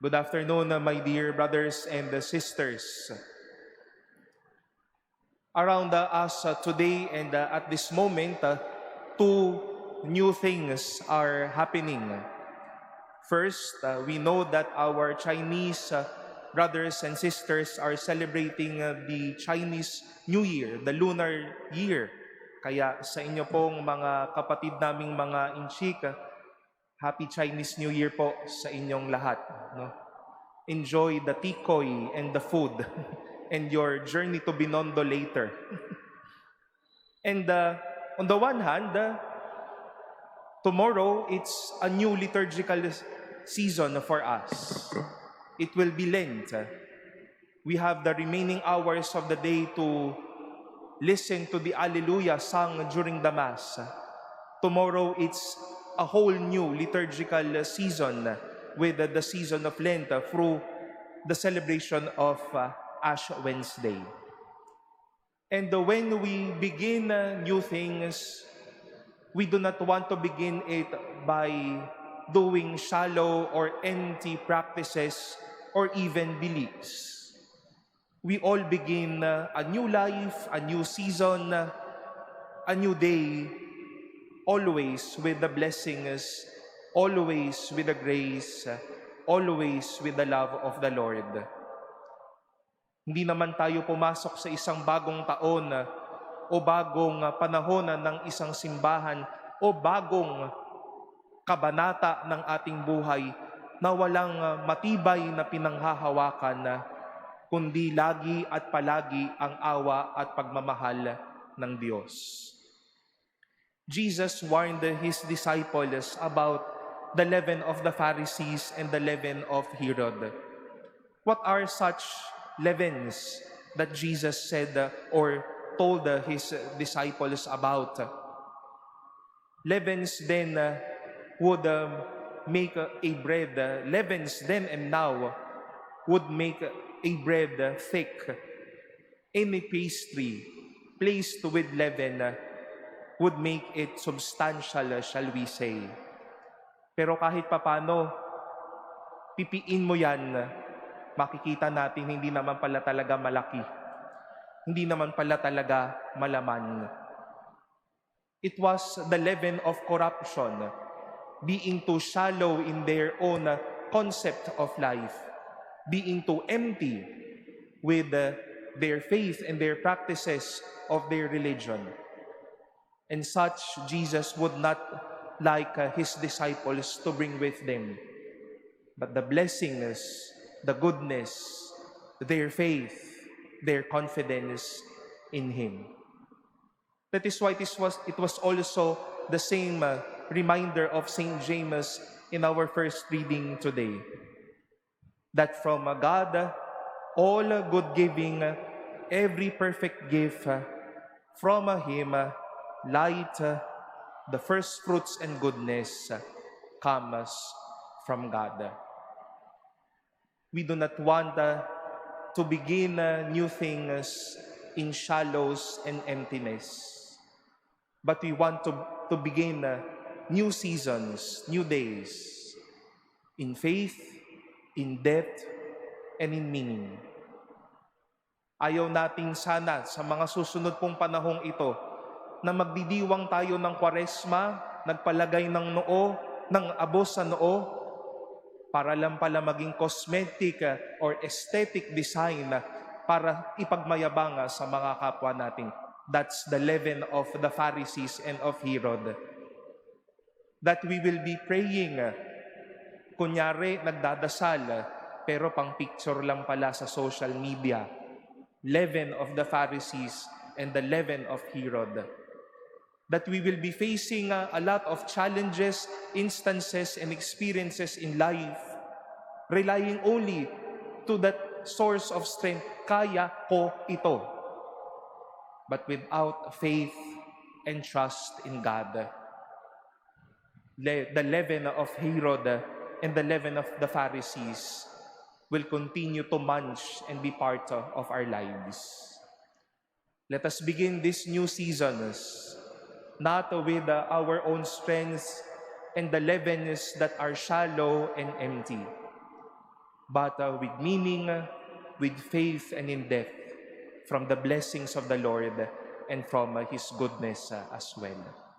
Good afternoon, my dear brothers and sisters. Around us today and at this moment, two new things are happening. First, we know that our Chinese brothers and sisters are celebrating the Chinese New Year, the Lunar Year. Kaya sa inyo pong mga kapatid naming mga Inchik, Happy Chinese New Year po sa inyong lahat. No? Enjoy the tikoy and the food and your journey to Binondo later. And on the one hand, tomorrow it's a new liturgical season for us. It will be Lent. We have the remaining hours of the day to listen to the Alleluia sung during the Mass. Tomorrow it's a whole new liturgical season with the season of Lent through the celebration of Ash Wednesday. And when we begin new things, we do not want to begin it by doing shallow or empty practices or even beliefs. We all begin a new life, a new season, a new day, always with the blessings, always with the grace, always with the love of the Lord. Hindi naman tayo pumasok sa isang bagong taon o bagong panahon ng isang simbahan o bagong kabanata ng ating buhay na walang matibay na pinanghahawakan, kundi lagi at palagi ang awa at pagmamahal ng Diyos. Jesus warned his disciples about the leaven of the Pharisees and the leaven of Herod. What are such leavens that Jesus said or told his disciples about? Leavens then would make a bread. Leavens then and now would make a bread thick. Any pastry placed with leaven would make it substantial, shall we say. Pero kahit papano, pipiin mo yan, makikita natin hindi naman pala talaga malaki. Hindi naman pala talaga malaman. It was the leaven of corruption, being too shallow in their own concept of life, being too empty with their faith and their practices of their religion. And such Jesus would not like his disciples to bring with them. But the blessings, the goodness, their faith, their confidence in Him. That is why it was also the same reminder of St. James in our first reading today. That from God, all good giving, every perfect gift, from Him, light, the first fruits and goodness comes from God. We do not want to begin new things in shallows and emptiness, but we want to begin new seasons, new days, in faith, in depth, and in meaning. Ayaw nating sana sa mga susunod pong panahong ito na magdidiwang tayo ng Kwaresma, nagpalagay ng noo, ng abo sa noo, para lang pala maging cosmetic or aesthetic design para ipagmayabang sa mga kapwa natin. That's the leaven of the Pharisees and of Herod. That we will be praying, kunyari nagdadasal, pero pang picture lang pala sa social media. Leaven of the Pharisees and the leaven of Herod. That we will be facing a lot of challenges, instances, and experiences in life, relying only to that source of strength, kaya ko ito. But without faith and trust in God, the leaven of Herod and the leaven of the Pharisees will continue to munch and be part of our lives. Let us begin this new seasons not with our own strengths and the leavens that are shallow and empty, but with meaning, with faith, and in depth, from the blessings of the Lord and from His goodness as well.